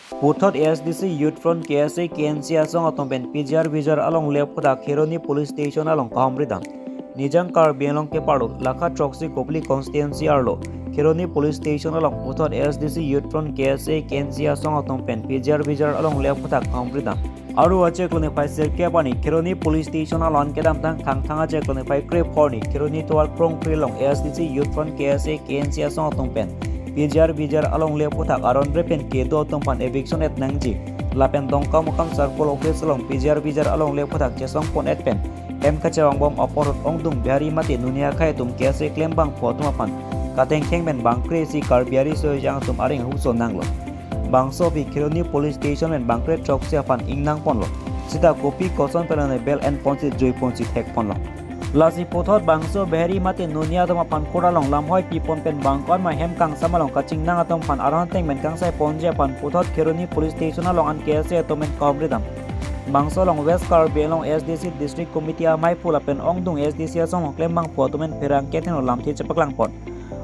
Puthot ASDC Youth Front KSA KNC asong atong ben PGR Vijar along lepota Kheroni Police Station along Kahamridam. Nijang kar bialong ke paro Lakha Troxy Kopli Constituency arlo Kheroni Police Station along Puthot ASDC Youth Front KSA KNC asong atong ben PGR Vijar along lepota Kahamridam. Aru ache klone pai serke pani Kheroni Police Station along kedam tang thang ache klone pai krep korni Kheroni toal prong prilong ASDC Youth Front KSA KNC asong atong ben PGR Vijar along leputak aron repen ke do tempan eviction et nangji lapen dongka mukam circle office along PGR Vijar along leputak jesong pon et pen em kacawang bom aporot ongdung biari mati dunia kai tum kese klembang fotum apan kateng kengmen bang crazy kar biari so jang tum aring huso nanglo bang sofi Kheroni Police Station men bang kre chok se apan ingnang ponlo sita kopi koson pelane bel and ponsi joy ponsi thek ponlo Lasi Puthot bangso beheri mati nunia toma pan kura long lamhoi pipon pen bangkon ma hem kang samalong kaching nang atom pan aron teng men kang sai ponje pan Puthot Kheroni Police Station along an KSA atomen Kahamridam bangso long West Kar belong SDC District Committee amai pula pen ongdung SDC asong klembang potumen perang keteno lamthi chepaklang pon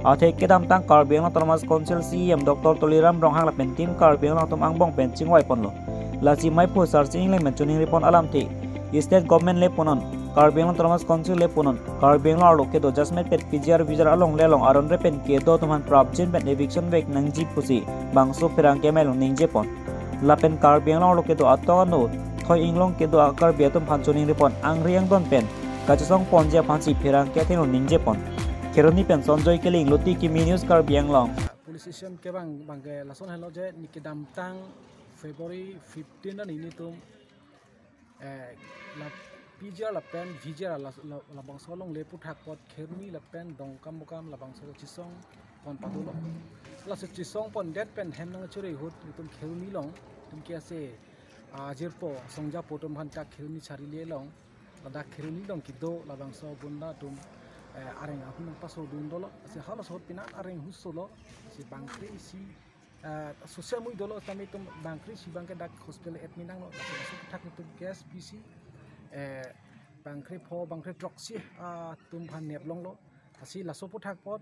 athe kedam tang Kar belong Thomas Council CM Dr. Toliram ronghang la pen team Kar belong tom angbong pen chingwai ponlo lasi mai pu searching le men chuning ripon alam thi state government le ponon Kar belong Thomas Council le ponon Kar belong arlo ke do jasmet pet PGR Vijar along lelong aron repen ke do toman prabjin pen eviction vek nangji pusi bangso perang kemelong ningje pon lapen Kar belong arlo ke do atano thoi inglong ke do akar betum phanchoning repon angriang don pen kachasong ponje phansi perang keteno ningje pon Kheroni pen Sanjoy Keling loti ki news Kar belong police station ke bang ke lason hello je nikidam tang February 15 na ini tum la PGR la pen VGR la bang solong le puthak pot Kheroni la pen dong kam la bang so chisong pon patulo la so chisong pon det pen hem nang chure hut tum Kheroni long tum ke ase jirpo songja potom han ta Kheroni chari le long la da Kheroni long kido la bang so bunda tum areng aku nang paso dun dolo ase halos hot pina areng husolo si bangkri si sosial mui dolo tami tum bangkri si bangke dak hospital admin nang lo la so puthak tum gas PC bangkre pho bangkre troxy tum phan nep long lo asi la so puthak pot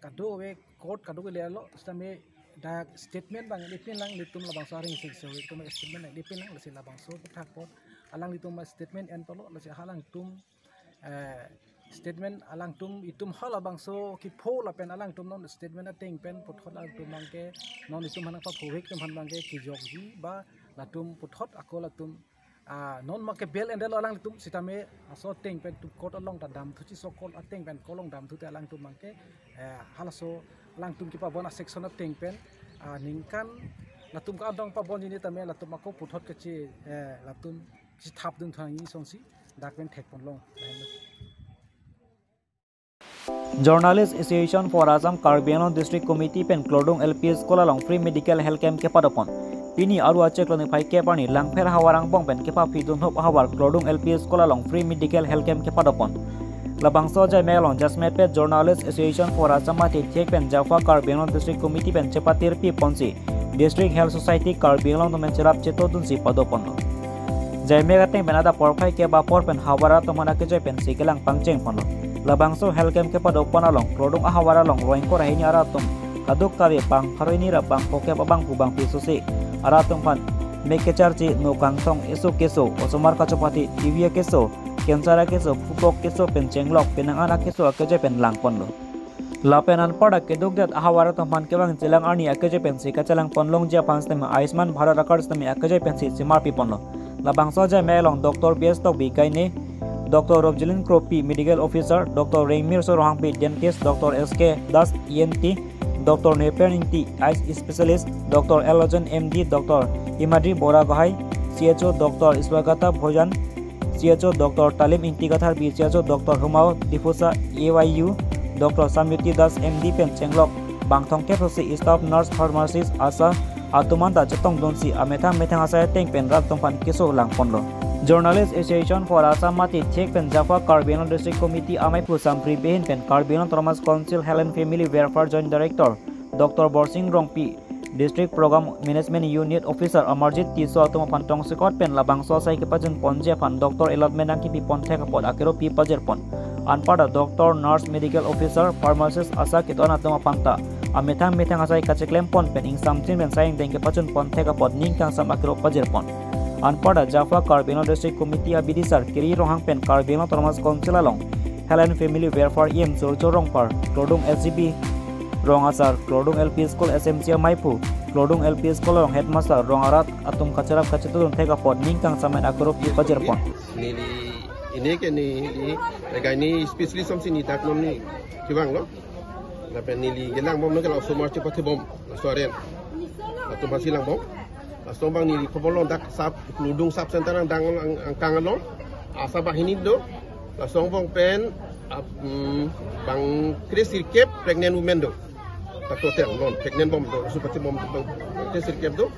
kado we court kado le lo stame da statement bang lepin lang litum la bang saring se se tum statement lepin lang la se la bang so puthak pot alang litum statement en tolo la se halang tum statement alang tum itum hala bang so ki pho la pen alang tum non statement ateng pen puthot alang tum bangke non itum hanak pa phowek tum han bangke ki jogji ba la tum puthot akola tum non make bel endel alang tum sitame aso teng pen tu kot along ta dam thuchi so kol ateng pen kolong dam thu te alang tum mangke halaso alang tum ki pa bona section ateng pen ningkan latum ka dong pa bon ni tame latum ako puthot ke chi latum si thap dung thangi songsi dak pen thek pon long Journalist Association for Assam Kar belong District Committee pen Klodong LPS kola long free medical health camp ke padopon Pini aru ache klone pai ke pani langfer hawarang bong pen kepa pidun hop hawar Klodong LPS kola long free medical health camp ke padopon labang so jai melong jasmet pet Journalist Association for Assam mati thek pen Jaffa Kar belong District Committee pen chepatir pi ponsi District Health Society Kar belong to men cherap cheto dun si padopon jai mega teng pen ada porphai ke ba por pen hawara to mana ke jai pen sikelang pangcheng pon labang so health camp ke padopon along Klodong hawara long roing ko rahinya aratum kaduk kari bang haroini ra bang poke babang pubang pisosi aratung pan meke charji no kangsong eso keso osomar kachopati tivia keso kensara keso pupok keso penchenglok penangana keso akeje pen langpon lo lapenan pada keduk dat ahawara tompan kebang jelang ani akeje pen sika chalang ponlong ja panstem Ayushman Bharat records temi akeje pen si simar pipon lo labang soja melong Dr. BS tok bikaine Dr. Robjelin Kropi medical officer Dr. Rengmir Sorhangpi dentist Dr. SK Das ENT Dr. Nepen Inti Eyes Specialist Dr. Elogen MD Dr. Imadri Bora Gahai CHO Dr. Iswagata Bhojan CHO Dr. Talim Inti Gathar B CHO Dr. Humao Difusa AYU Dr. Samyuti Das MD Pen Chenglok Bangthong Keposi Staff Nurse Pharmacist Asa Atumanda Chetong Donsi Amethang Methang Asa Teng Pen Rat Tongpan Keso Langponlo Journalist Association for Assam mati thek pen Jaffa Kar belong District Committee amai pu sampri behin pen Kar belong Thomas Council Helen Family Welfare Joint Director Dr. Borsing Rongpi District Program Management Unit Officer Amarjit Tiso atoma pantong sikot pen labang so sai ke pajun ponje pan Dr. Elotment ang ki pi pon thek pot akero pi pajer pon anpada Dr. Nurse Medical Officer Pharmacist asa kiton atoma panta amethang asai kaceklem pon pen ing samtin ben sayang dengke pachun pon theka pod ning kang sam akro pajir pon anpada Jaffa Carbino District Committee abidisar kiri rohang pen Carbino Thomas Council along Helen Family Welfare Im Sorong par Klodung SGB Rong Asar Klodung LP School SMC Maipu Klodung LP School long Headmaster Rong Arat atum kacerap kacetun theka pod ning kang samen akro pajir pon ini ke ni ini spesialis som sini tak nom ni kibang lo lapen ni gelang bom nak so mar cepat bom soaren atau masih lang bom so bang ni kobolon dak sap kludung sap sentarang dang angkang lo asabah ini do so bang pen bang kris sirkep pregnant women do tak hotel non pregnant bom do seperti bom kris sirkep do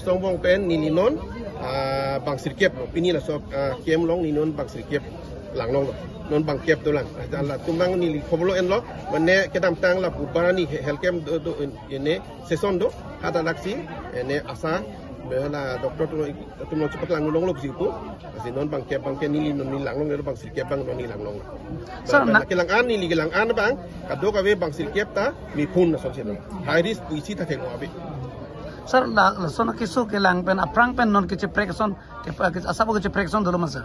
so bang pen ni non bang sirkep pini la so kiem long ni non bang sirkep lang long non bang kep tu lang ala tumang ni kobolo en lo mane kedam tang la bubarani helkem do ini season do ada laksi ene asa bela doktor tu no cepat lang long lo situ asi non bang kep ni non ni lang long bang sirkep bang non ni lang long so kilang an ni kilang an bang kado ka we bang sirkep ta mi pun na so sino high risk puisi ta thelo abi sir la so na kisu kilang pen aprang pen non kiche prekson ke asabo kiche prekson dolo masa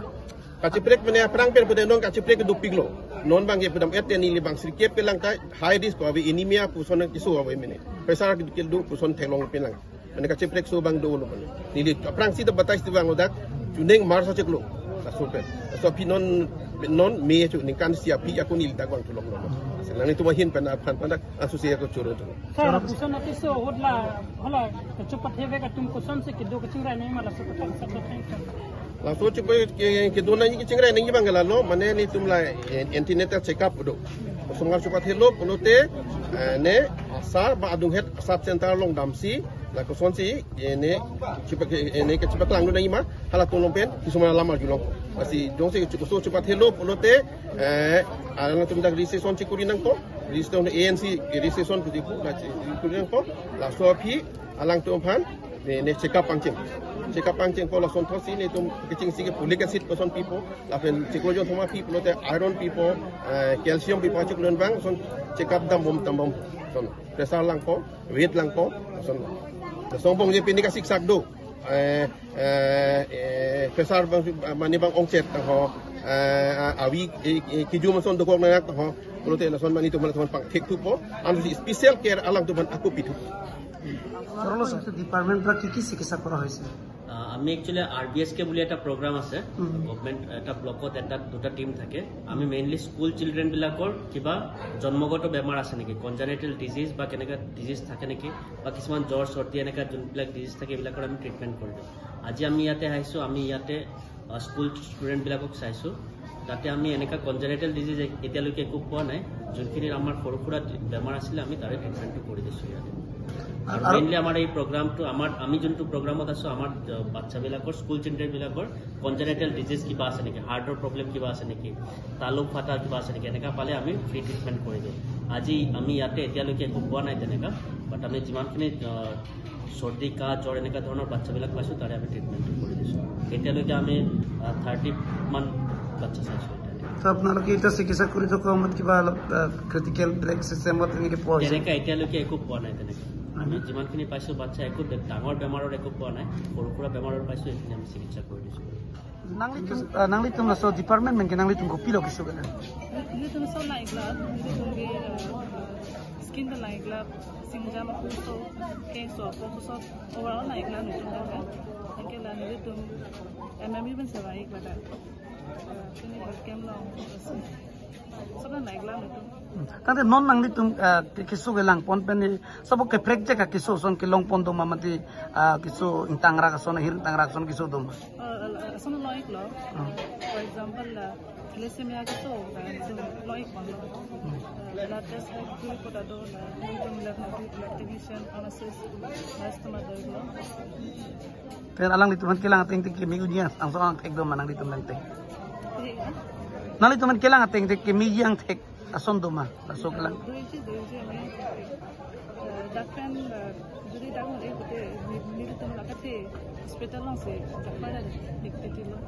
kaciprek mene aprang pen pada non kaciprek do piglo non bang ye pedam et ni bang sirkep pelang ka high risk ko abi anemia puson kisu abi mene pesar kil do puson thelong pelang mene kaciprek so bang do lo mene ni aprang si da batais ti bang odak juning mar sa cheklo sa super so pinon non me chu ning kan sia pi aku ni dak bang tulok lo nang itu mahin pen apan pandak asusia ko churo to sir puson ati so hodla hola cepat heve ka tum puson se kido kachura nei mala so patang sa patang la so cepat ke dona ni cingrai ning bang galalo mane ni tumla antenatal check up do sungar cepat hello punote ne asar ba adung het sub center long damsi la ko sonsi ne cepat ne ke cepat lang do nai ma hala tolong pen kisuma lama julong masih dong se so cepat hello punote alang tum dak recession cikuri nang ko recession ANC recession tu dipu la cikuri nang ko la so phi alang tum phan ne check up pangcing ko la son thosi ne tum kicing sige folic acid person people la pen ciklojon thoma phi punote iron people calcium people ciklon bang son check up dam bom tambom son pressure lang ko weight lang ko son sombong je pini kasik sakdo pressure bang mani bang ongchet ho awi kiju mason do ko nak ho punote la son mani to man pang thek tu po am special care alang tu man aku pitu সরল শক্তি department পৰা কি চিকিৎসা কৰা হৈছে আমি actually RBS কে বুলি এটা প্রোগ্রাম আছে গভর্নমেন্ট এটা ব্লকত এটা দুটা টিম থাকে আমি মেইনলি স্কুল চিলড্রেন বিলাকৰ কিবা জন্মগত বেমাৰ আছে নেকি কনজেনিটেল ডিজিজ বা কেনেকা ডিজিজ থাকে নেকি বা কিছুমান জ্বৰ সৰ্দি এনেকা যোনবিলাক ডিজিজ থাকে এইবিলাকৰ আমি ট্ৰিটমেন্ট কৰি দিওঁ আজি আমি ইয়াতে আহিছো আমি ইয়াতে স্কুল ষ্টুডেন্ট বিলাকক চাইছো তাতে আমি এনেকা কনজেনিটেল ডিজিজ এতিয়ালৈকে একো পোৱা নাই যোনখিনি আমাৰ সৰু সুৰা বেমাৰ আছিল আমি তাৰে ট্ৰিটমেন্টটো কৰি দিছো ইয়াতে মেইনলি আমাৰ এই প্ৰগ্ৰামটো আমি যোনটো প্ৰগ্ৰামত আছো আমাৰ বাচ্চাবিলাকৰ স্কুল চিলড্ৰেন বিলাকৰ কনজেনিটেল ডিজিজ কিবা আছে নেকি হাৰ্টৰ প্ৰব্লেম কিবা আছে নেকি তালুক ফাটা কিবা আছে নেকি এনেকা পালে আমি ফ্ৰী ট্ৰিটমেন্ট কৰি দিওঁ আজি আমি ইয়াতে এতিয়ালৈকে একো পোৱা নাই তেনেকা বাট আমি যিমানখিনি সৰ্দি কাহ জ্বৰ এনেকা ধৰণৰ বাচ্চাবিলাক পাইছো তাৰে আমি ট্ৰিটমেন্টটো কৰি দিছোঁ এতিয়ালৈকে আমি 30 মান বাচ্চা চাইছো আপোনালোকে এটা চিকিৎসা কৰি থকা সময়ত কিবা ক্ৰিটিকেল ব্ৰেক চিষ্টেমত এনেকৈ পোৱা হৈছে তেনেকা এতিয়ালৈকে একো পোৱা নাই তেনেকা আমি যিমানখিনি পাইছো বাচ্চা একো ডাঙৰ বেমাৰৰ একো পোৱা নাই সৰু সুৰা বেমাৰৰ পাইছো এইখিনি আমি চিকিৎসা কৰি দিছো nangli tum so department men nangli tum ko pilo kisu kana ini tum so like lab skin the like lab singa ma so case so so overall like lab tum da ke la ni tum mmb ben sa like la ini kem long so na like lab tum tante non nangli tum kisu gelang pon pen sabo ke prek ka kisu son ke long pon do mamati kisu intangra ka son hir tangra son kisu dum son like lo for example thalassemia ka so like one blood test hai ko da do blood division analysis last ma do lo pero alang dituman kailangan ting ting kimi unya ang so ang ekdom manang dituman ting nali tuman kailangan ting ting kimi yang tek ason duma aso kelang dakkan jadi dak mo ekote ni tum lakate hospital lang se jakpada dikte lo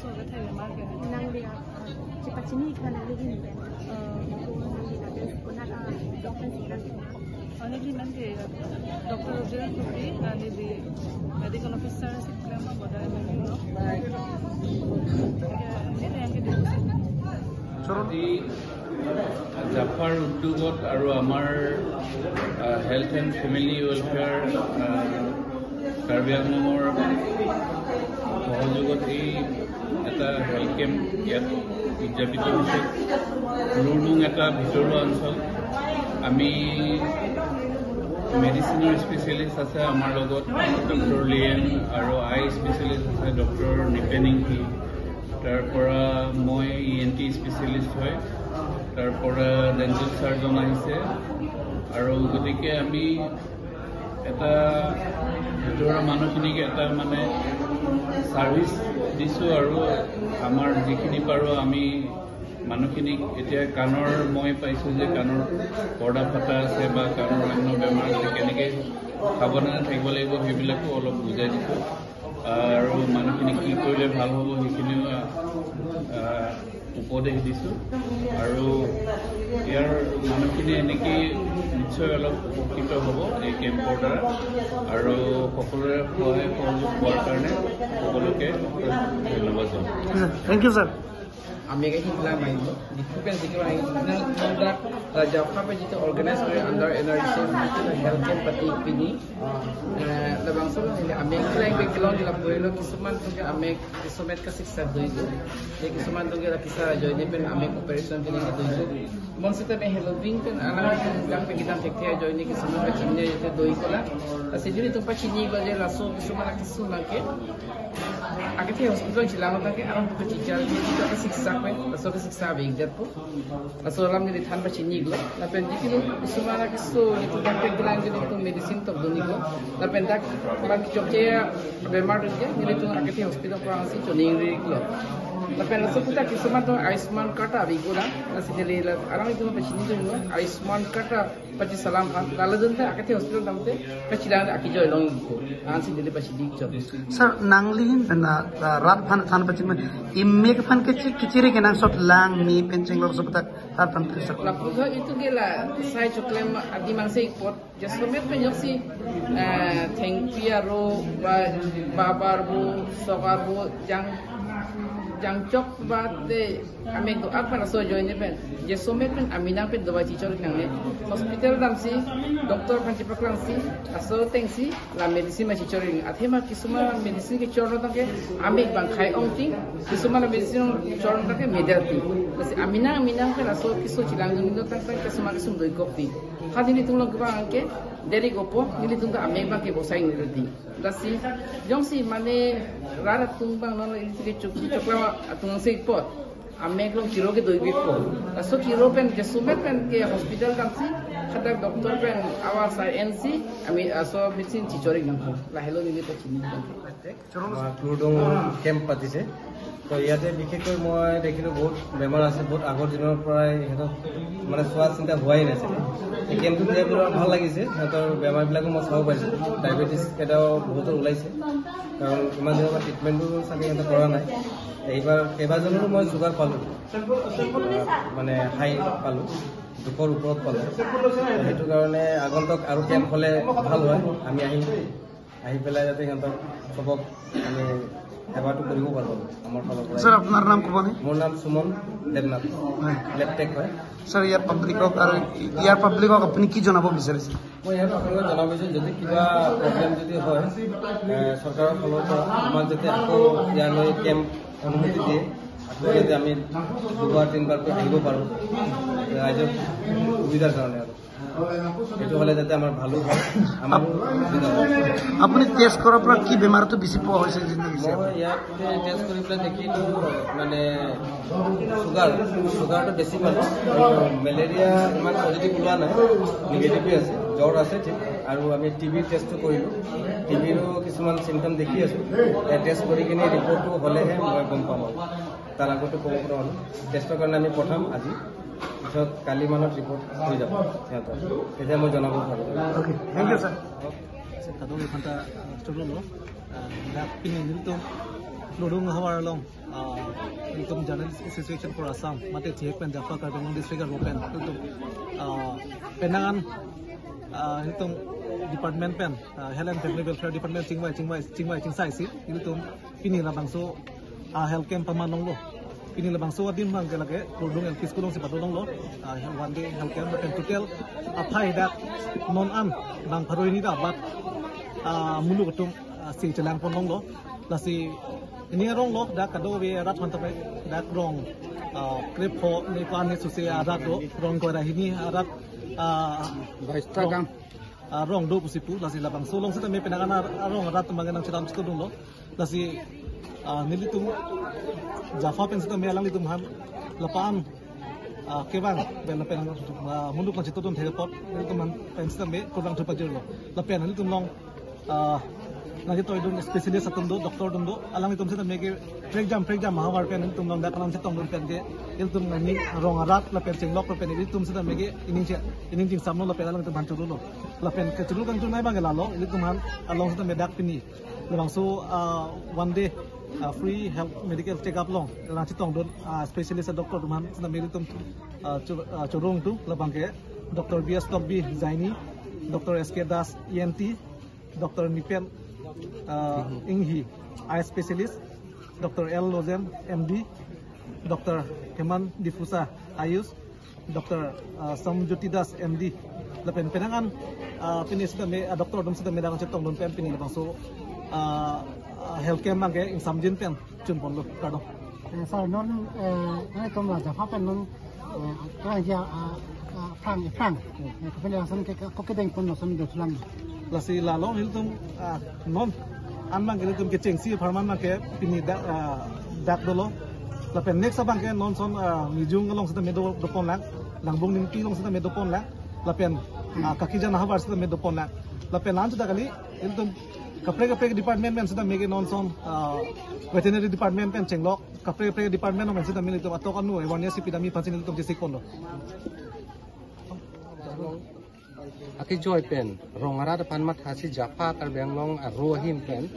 so the tell market nang dia cepat sini kan ada di ben honestly man ke doctor Roger Kupri and the medical officer siklama boda no আজি জাফাৰ উদ্যোগত আৰু আমাৰ health and family welfare Karbi আংলঙৰ সহযোগত এই এটা health camp ইয়াত উদযাপিত হৈছে। লুৰডুং এটা ভিতৰুৱা অঞ্চল। আমি মেডিচিনৰ স্পেচিয়েলিষ্ট আছে আমাৰ লগত ডক্টৰ লিয়েন আৰু আই স্পেচিয়েলিষ্ট আছে ডক্টৰ নিপেনিংকি। তাৰপৰা মই ENT স্পেচিয়েলিষ্ট হয়। তাৰপৰা ডেণ্টেল চাৰ্জন আহিছে আৰু গতিকে আমি এটা ভিতৰুৱা মানুহখিনিক এটা মানে ছাৰ্ভিচ দিছোঁ আৰু আমাৰ যিখিনি পাৰোঁ আমি মানুহখিনিক এতিয়া কাণৰ মই পাইছোঁ যে কাণৰ পৰ্দা ফটা আছে বা কাণৰ অন্য বেমাৰ আছে কেনেকৈ সাৱধানে থাকিব লাগিব সেইবিলাকো অলপ বুজাই দিছোঁ আৰু মানুহখিনি কি কৰিলে ভাল হ'ব সেইখিনিও উপদেশ দিছোঁ আৰু ইয়াৰ মানুহখিনি এনেকেই নিশ্চয় অলপ উপকৃত হ'ব এই কেম্পৰ দ্বাৰা আৰু সকলোৰে সহায় সহযোগ পোৱাৰ কাৰণে সকলোকে ধন্যবাদ জনাওঁ। Thank you, sir. Kami kan hilang main tu. Di kupen sikit orang yang Raja apa itu organize under NRC health camp pati pini. Labang sebelum ini kami hilang background di laporan kisuman tu kan kami kisuman kasih satu itu. Jadi kisuman tu kan kisah join ni pen kami operation pini itu itu. Mon kita pen Halloween kan anak yang kita fikir join ni kisuman macam ni itu doi kola. Sejujurnya tu pasti ni kalau je langsung kisuman kisuman ke. Akhirnya hospital cilang tak ke orang tu cical dia juga kesiksa kan, langsung kesiksa begitu pun. Langsung dalam ni dithan macam ni glo. Lapan jadi tu semua kisu itu doktor bilang jadi tu medicine tu doni glo. Lapan dak bagi jogja bemar dia, jadi tu akhirnya hospital kurang sih joining glo. Lapan langsung kita kisah tu Aisman kata begitu lah. Langsung jadi orang itu macam ni tu Aisman kata pasti salam kan. Lalu tu akhirnya hospital tampil, pasti lah akhirnya join long itu. Langsung jadi pasti dikcap. Sir, nanglihin na rat pan pacing man imek pan keciri kenang sot lang mi pencing lor sebetak rat pan krisat. Lalu itu gila saya cuklem adi mangsa ikut. Jadi met penyoksi tengpiaro babarbu sokarbu jangcok bate ame do apa na so join ni pen je somet pen amina pen do bachi chor nang ne hospital dam si doktor kan ci paklang si aso teng si la medicine ma ci chor ring athema kisuma medicine ke chor ta ke ame bang khai ong ting kisuma la medicine chor ta ke medal ti basi amina pen aso kiso cilang ni do tang kisuma kisum do kopi hadini tung lo bang ke dari gopo nili tung ame bang ke bosai ni di basi jong si mane rara tung bang no ini cokla atung se pot ame klong kiro ke doi bit po aso kiro pen ke sumet pen ke hospital kam si khata doktor pen awal sai NC ami aso medicine chichori nang ko la hello ni to chini লুৰডুং camp পাতিছে তো ইয়াতে বিশেষকৈ মই দেখিলোঁ বহুত বেমাৰ আছে বহুত আগৰ দিনৰ পৰাই সিহঁতক মানে চোৱা চিন্তা হোৱাই নাছিলে এই কেম্পটো দিয়াৰ পৰা ভাল লাগিছে সিহঁতৰ বেমাৰবিলাকো মই চাব পাৰিছোঁ ডায়েবেটিছ এটাও বহুতো ওলাইছে কাৰণ ইমান দিনৰ পৰা ট্ৰিটমেণ্টটো চাগে সিহঁতে কৰা নাই এইবাৰ কেইবাজনৰো মই চুগাৰ পালোঁ মানে হাই পালোঁ 200ৰ ওপৰত পালোঁ সেইটো কাৰণে আগন্তুক আৰু কেম্প হ'লে ভাল হয় আমি আহি পেলাই যাতে সিহঁতক চবক আমি সেৱাটো কৰিব পাৰোঁ আমাৰ ফালৰ পৰা। Sir, আপনাৰ নাম কবনে? মোৰ নাম সুমন দেৱনাথ লেপটেক হয়। Sir, ইয়াৰ পাব্লিকক আপুনি কি জনাব বিচাৰিছে? মই ইয়াত আপোনালোকক জনাব বিচাৰিছোঁ যদি কিবা প্ৰব্লেম যদি হয় চৰকাৰৰ ফালৰ পৰা আমাক যাতে আকৌ ইয়ালৈ কেম্প অনুমতি দিয়ে আকৌ যাতে আমি 2-3 বাৰকৈ আহিব পাৰোঁ ৰাইজৰ সুবিধাৰ কাৰণে আৰু সেইটো হ'লে যাতে আমাৰ ভালো হয় আমাৰো সুবিধা হয়। আপুনি টেষ্ট কৰাৰ পৰা কি বেমাৰটো বেছি পোৱা হৈছে মই ইয়াতে টেষ্ট কৰি পেলাই দেখিলোঁ মানে চুগাৰটো বেছি পালোঁ আৰু মেলেৰিয়া ইমান পজিটিভ ওলোৱা নাই নিগেটিভে আছে জ্বৰ আছে ঠিক আৰু আমি টিবিৰ টেষ্টটো কৰিলোঁ টিবিৰো কিছুমান চিমটম দেখি আছোঁ টেষ্ট কৰি কিনে ৰিপৰ্টটো হ'লেহে মই গম পাম আৰু তাৰ আগতে ক'ব পৰা হ'লোঁ টেষ্টৰ কাৰণে আমি পঠাম আজি পিছত কালি মানত ৰিপৰ্ট হৈ যাব সিহঁতৰ তেতিয়া মই জনাব পাৰোঁ। Okay, thank you, sir. Kadang kita coba lo, dah pingin itu Kludung hawar long itum journalist association for Assam mate chek pen Jaffa Karbeng district ropen itum penangan itum department pen health and family welfare department cingwai si itum pini labang so health camp pamanong lo pini labang so adin bang kelake Kludung LP school si patulong lo one day health camp pen total apai dak non an bang paroi ni da bat mulu ketum si celang ponong lo lasi ini rong lo dak kado we rat mantape dak rong klip ho ni pan ni susi arat do rong ko ini arat rong do pusipu lasi labang solong sita me penangan rong arat tembangan nang citam situ lo lasi nilitum Jaffa pen sita me alang litum han lapaan kebang ben penang munduk nang situ dum thepot nilitum han pen sita me kurang thupajir lo lapen nilitum long lagi toy dun spesialis atum do doktor dum do alang itum sita mege exam mahawar pen itum dong dak alang sitong dum pen ge itum ngani rong arat la pen chenglok pen itum sita mege ining jing samno la pen alang itum hanchu lo la pen ke chulu kan tu nai bang la lo itum han along sita me dak pini lebang so one day free health medical check up long alang sitong dun spesialis doktor dum han sita mege itum churung tu lebang ke Dr. BS Tobbi Zaini, Dr. SK Das ENT, Dr. Nipen Inghi, eye specialist, Dr. L. Lozen, MD, Dr. Heman Difusa, Ayus, Dr. Samjutidas, MD. Lepen penangan pini sudah me doktor dum sudah medang cetong dum pen pini lebang so health care mang ke ing samjin pen chun pon lo kado. Sa non ai tom la Jaffa pen non ka ja Frank kepada langsung ke kokedeng pon no sam do sulang. Lasi lalong hiltum non anbang hiltum ke cengsi farman ma ke pini dak dolo lapen next abang ke non son mijung long sita medo dopon lak langbong ning long sita medo pon lak lapen kaki jana habar sita medo pon lak lapen lan sudah kali hiltum kapre department men sita mege non son veterinary department pen cenglok kapre department no men sita mili to atokan nu awareness epidemi pancin hiltum jisik pon lo Aki joy pen rongara depan mat hasi Jaffa Karbeng long rohim pen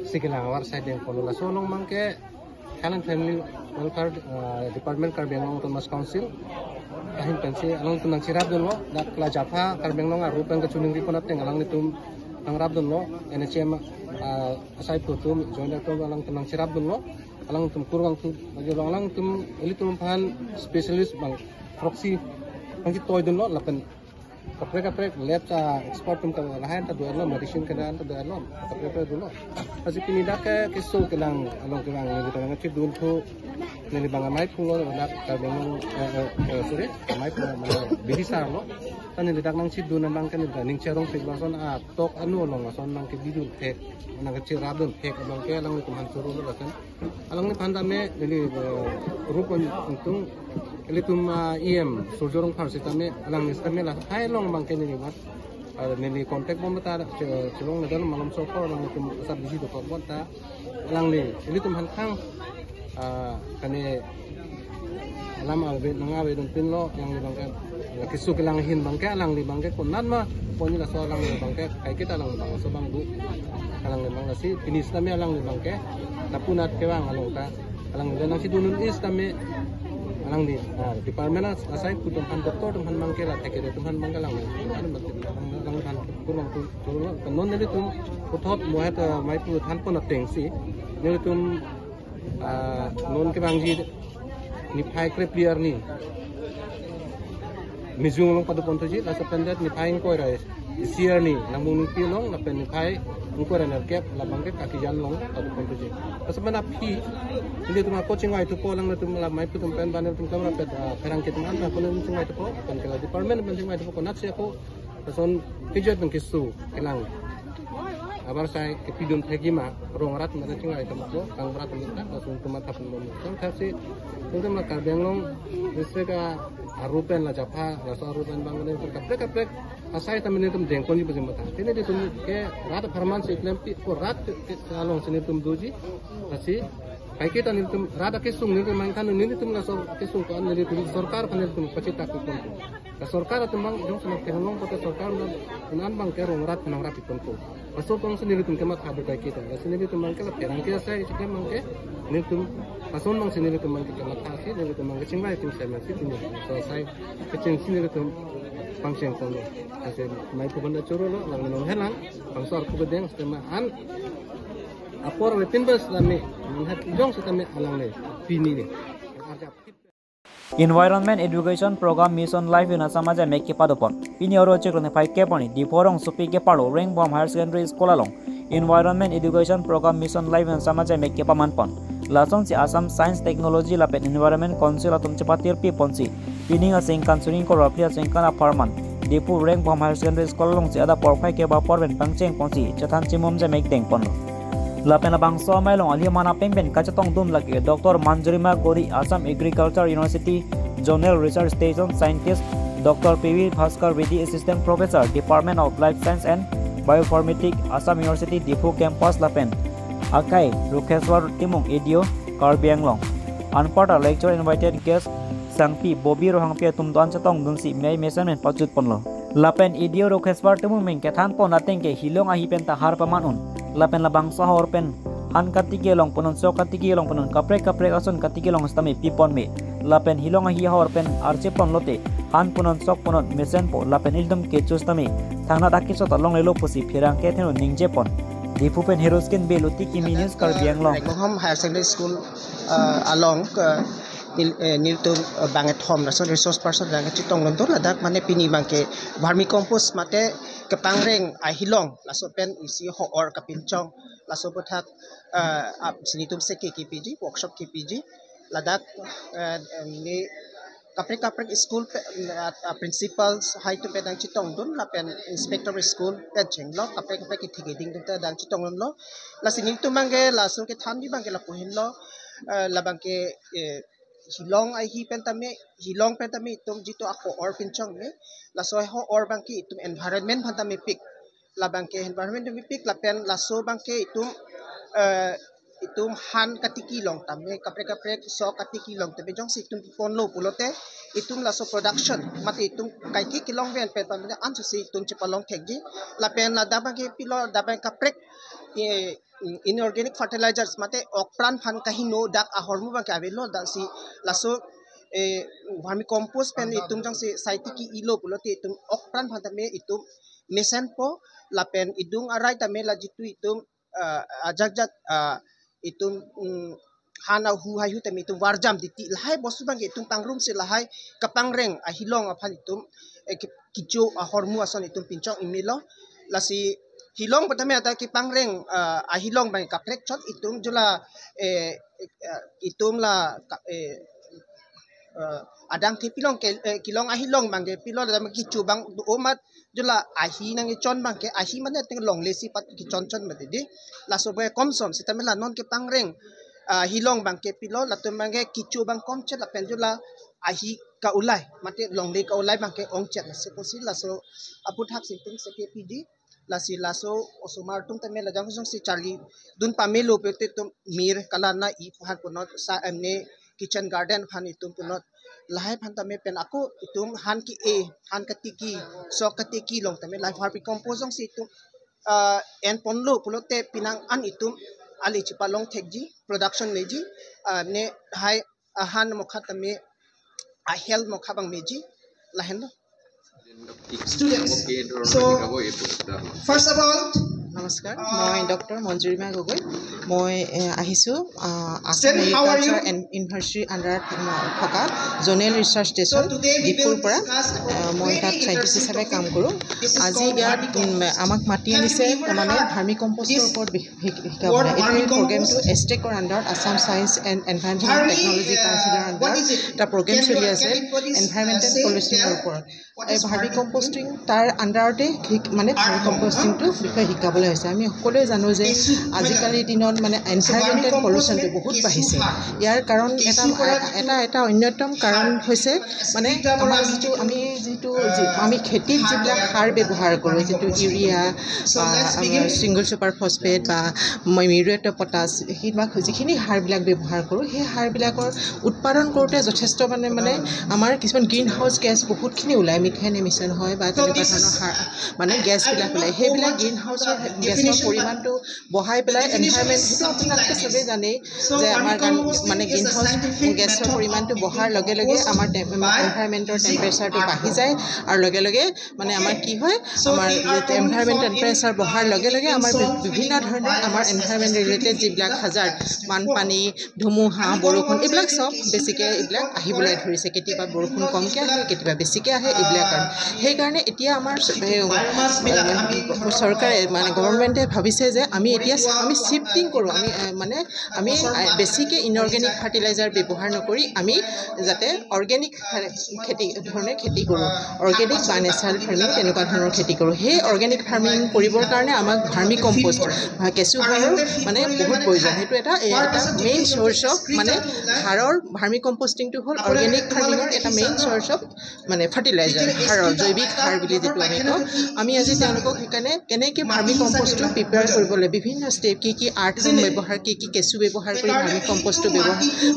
sikilang war side yang kono la solong mangke Health and Family Welfare Department Karbeng long Thomas Council kahin pen si along tunang sirap dun lo dak la Jaffa Karbeng long ru pen kecuning riponat teng alang nitum ang rap dun lo NHM asai putum join dak alang tunang sirap dun lo alang tum kurang tu alang tum eli tum pan specialist bang proxy bang toy dun lo lapen kapre lab sa export tum kang lahan ta do lo medicine kan ta do lo kapre dulu kasi pinidak ke kisu kelang along kelang ni kita ngati dun tu ni bang mai pun lo nak ta bang sorry mai pun bihisa lo tan ni dak nang si dun nang kan ni ning cerong pig lason tok anu lo lason nang ke bidun tek nang ke ciradun tek bang ke lang tu han suru lo lasan along ni panda me ni rupon untung elitum EM surjorong farsi tame alang ni tame la hai long bang ke ni mat ni kontak bom ta celong na dalam malam soko lang tum asap biji to ko ta alang ni elitum han khang kane alam awe ngawe dun pin lo yang ni bang ke kisu kelang hin bang ke alang ni bang ke konan ma poni la so alang ni bang ke kai kita alang bang so bang du alang ni bang si finis tame alang ni bang ke tapunat ke bang along ta alang ni nang si dunun is tame alang di department asai putum han doktor tum han mangke la tekere tum han manggalang an alang han kurang tu non ni tum puthot mohat mai pu han pon ateng si ni tum non ke bangji ni phai kre player ni mijung long padu pon tuji la sependet ni phai ko rai siar ni namung ni pilong la pen ni phai ngko ra nerkep la bangke kaki jan long padu pon tuji asmana phi ini tu coaching ai tu po lang na tu mai pu tum pen ban tum kamera pet perang ke tum an ko tum chung ai tu po kan kala department ban chung ai tu po konat se ko son pijat bang kisu kelang abar sai ke pidum thegima rong rat ma chung ai tu po kang rat tu ta langsung tu mata pun tum kasi tum ma Karbeng long dise ka arupen la Jaffa la so arupen bang ne kapre asai tamene tum dengkon ji bajim mata tene de tum ke rat farman se klem pi ko rat along sini tum doji asi Pakai tan itu rada kesung ni memang kan ni itu langsung kesung kan ni itu सरकार kan itu pasti tak ikut tu. सरकार itu memang jom sama kenong pada सरकार nan bang ke rongat nang rapi tu. Pasal tong sendiri tu kemat habis pakai kita. Sendiri tu memang kalau perang kita saya itu memang ke ni tu pasal bang sendiri tu memang kemat kasih ni tu memang kecing lah itu saya masih tu. So saya kecing sendiri tu function tu. Hasil mai pun dah curu lo, lang nong helang, bangsa aku bedeng sistema an. Apor wetin bas lami manhat jong setame alang le pini ni. Environment Education Program Mission Life in Asamaja make padopon. Pini oro chekrone phai ke pani diporong supi ke palo Reng Bom Higher Secondary School along. Environment Education Program Mission Life in Asamaja make pamanpon. Lasong si Assam Science Technology lapen Environment Council atum cepatir pi ponsi. Pini nga singkan suring ko rapia singkan aparman. Dipu Reng Bom Higher Secondary School along si ada porphai ke ba porben pangcheng ponsi. Chathan chimum ja make deng pon. Lapena bangsa mailong ali mana pemben kacatong dum lagi Dr. Manjurima Gori Assam Agriculture University Zonal Research Station Scientist Dr. PV Bhaskar Vidi Assistant Professor Department of Life Science and Bioinformatics Assam University Difu Campus Lapen Akai Rukheswar Timung Edio Karbi Anglong Unpata lecture invited guest Sangpi Bobby Rohangpia Tumdan Chatong Dunsi May Measurement Pachut Ponlo Lapen Edio Rukheswar Timung Meng Kethan Pon Atengke Hilong Ahipen Tahar Pamanun Lapen labang sahor pen han katike long punon so katike long punon kapre ason katike long stami pipon me lapen hilong hi hor pen arche pon lote han punon sok punon mesen po lapen ildum ke chustami thangna dakki so talong lelo pusi phirang ke theno ningje pon dipu pen heroskin beluti kiminis karbiang long Hom Higher Secondary School along niltum banget hom rason resource person dang chitong lontor ladak mane pini bangke vermicompost mate kepangreng ahilong laso pen isi ho or kapinchong laso puthak sinitum seki KPG workshop KPG ladak ni kapre school principals hai tu pedang chitong dun la pen inspector school pen chenglo kapre ki thigeding dun dang chitong lo la sinitum mangge laso ke thandi bangke la puhin lo la bangke hilong ai hi pentame tum jito ako or pinchong me la so ho or bangki tum environment phantame pik la bangke environment mi pik la pen la so bangke itum han katiki long tame kapre so katiki long tebe jong si tum ponlo pulote itum la so production mate itum kaiki kilong ven pe pamne an si tum chipalong thekji la pen la dabangke pilo dabang kapre inorganic fertilizers mate okpran phan kahino dak ahormu bangke avelo dak si laso vermicompost pen itum jang si saitiki ilo pulote itum okpran phan tame itum mesen po la pen idung arai tame la jitu itum ajak itum hana hu hayu tame itum warjam diti lahai bostu bangke itum pangrum se lahai kapangreng ahilong aphan itum kijo ahormu ason itum pinchong imilo lasi hilong pertama ada ki pangreng ahilong bang kaprek chot itum jula itum la adang ki pilong ke kilong ahilong bang ke pilong dalam ki cubang umat jula ahi nang chon bang ke ahi mana teng long lesi pat ki chon mate di la so be komsom sitamela non ke pangreng hilong bang ke pilong la tum bang ke ki cubang kom chet la pen jula ahi ka ulai mate long le ka ulai bang ke ong chet la se posi la so aput hak sintung se ke pd lasi laso osumar tung tame la jang si Charlie dun pamelo pete tum mir kalana I phan punot sa amne kitchen garden phan itum punot lahai phan tame pen ako itum han ki han katiki so katiki long tame life harpi composong si itum en ponlo pulote pinang an itum ali chipalong thekji production meji ne hai han mokha tame a health mokha bang meji lahen students. So, first of all, Namaskar. Moi Dr. Manjurima Gogoi. Moi ahisu Assam Agriculture and University under Thaka Zonal Research Station Dipur para moi tat scientist hisabe kaam koro. Aji yar amak mati anise tamane vermicompost upor hikabole. It will program to STEC or under Assam Science and Environmental Technology Council under the program choli ase environmental pollution upor. Vermicomposting tar under te mane vermicomposting to hikabole হৈছে আমি সকলোৱে জানো যে আজিকালিৰ দিনত মানে environmental পলিউশ্যনটো বহুত বাঢ়িছে ইয়াৰ কাৰণ এটা অন্যতম কাৰণ হৈছে মানে আমাৰ আমি খেতিত যিবিলাক সাৰ ব্যৱহাৰ কৰোঁ যিটো ইউৰিয়া বা ছিংগল ছুপাৰ ফছফেট বা মিউৰেট অফ পটাছ যিখিনি সাৰবিলাক ব্যৱহাৰ কৰোঁ সেই সাৰবিলাকৰ উৎপাদন কৰোঁতে যথেষ্ট মানে আমাৰ কিছুমান গ্ৰীণ হাউচ গেছ বহুতখিনি ওলায় মিথেন এমিশ্যন হয় বা তেনেকুৱা ধৰণৰ সাৰ মানে গেছবিলাক ওলায় সেইবিলাক গ্ৰীণ হাউচৰ গেছৰ পৰিমাণটো বঢ়াই পেলাই এনভাইৰনমেণ্ট সেইটো আপোনালোকে চবেই জানেই যে আমাৰ মানে গ্ৰীণ হাউচ গেছৰ পৰিমাণটো বঢ়াৰ লগে লগে আমাৰ এনভাইৰনমেণ্টৰ টেম্পাৰেচাৰটো বাঢ়ি যায় আৰু লগে লগে মানে আমাৰ কি হয় আমাৰ এনভাইৰনমেণ্ট টেম্পাৰেচাৰ বঢ়াৰ লগে লগে আমাৰ বিভিন্ন ধৰণৰ আমাৰ এনভাইৰনমেণ্ট ৰিলেটেড যিবিলাক হাজাৰ বানপানী ধুমুহা বৰষুণ এইবিলাক চব বেছিকৈ এইবিলাক আহিবলৈ ধৰিছে কেতিয়াবা বৰষুণ কমকৈ আহে কেতিয়াবা বেছিকৈ আহে এইবিলাক কাৰণে সেইকাৰণে এতিয়া আমাৰ চৰকাৰে মানে গভৰ্ণমেণ্টে ভাবিছে যে আমি শ্বিফটিং কৰোঁ আমি বেছিকৈ ইনঅৰ্গেনিক ফাৰ্টিলাইজাৰ ব্যৱহাৰ নকৰি আমি যাতে অৰ্গেনিক খেতি কৰোঁ অৰ্গেনিক বা নেচাৰেল ফাৰ্মিং তেনেকুৱা ধৰণৰ খেতি কৰোঁ সেই অৰ্গেনিক ফাৰ্মিং কৰিবৰ কাৰণে আমাক ভাৰ্মি কম্প'ষ্ট কেঁচু সাৰৰ মানে বহুত প্ৰয়োজন সেইটো এটা মেইন চ'ৰ্চ অফ মানে সাৰৰ ভাৰ্মি কম্প'ষ্টিংটো হ'ল অৰ্গেনিক ফাৰ্মিঙৰ এটা মেইন চ'ৰ্চ অফ মানে ফাৰ্টিলাইজাৰ সাৰৰ জৈৱিক সাৰ বুলি যিটো আমি কওঁ আমি আজি তেওঁলোকক সেইকাৰণে কেনেকৈ ভাৰ্মি কম্প'ষ্টটো প্ৰিপেয়াৰ কৰিবলৈ বিভিন্ন ষ্টেপ কি আৰ্থ ব্যৱহাৰ কি কেঁচু ব্যৱহাৰ কৰি ভাৰ্মি কম্প'ষ্টটো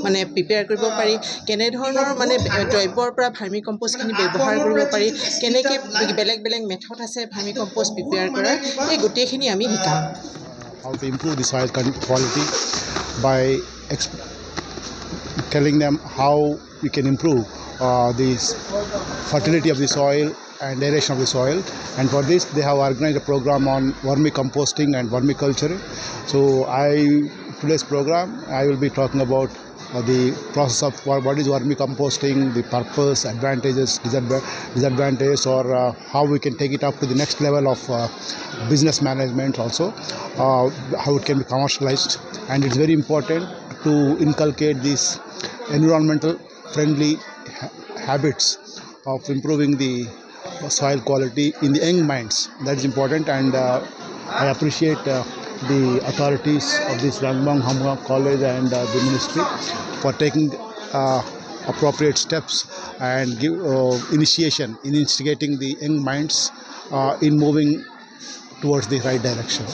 মানে প্ৰিপেয়াৰ কৰিব পাৰি কেনেধৰণৰ মানে দ্ৰব্যৰ পৰা ভাৰ্মি কম্প'ষ্টখিনি ব্যৱহাৰ কৰিব পাৰি কেনেকৈ বেলেগ বেলেগ মেথড আছে ভাৰ্মি কম্প'ষ্ট প্ৰিপেয়াৰ কৰাৰ এই গোটেইখিনি আমি শিকাম How to improve the soil quality by telling them how we can improve the fertility of the soil and aeration of the soil, and for this they have organized a program on vermicomposting and vermiculture. So today's program I will be talking about the process of what is vermicomposting, the purpose, advantages, disadvantages, or how we can take it up to the next level of business management also, how it can be commercialized. And it's very important to inculcate these environmental friendly habits of improving the soil quality in the young minds. That is important, and I appreciate the authorities of this Rangbang Hamga College and the ministry for taking appropriate steps and instigating the young minds in moving towards the right direction.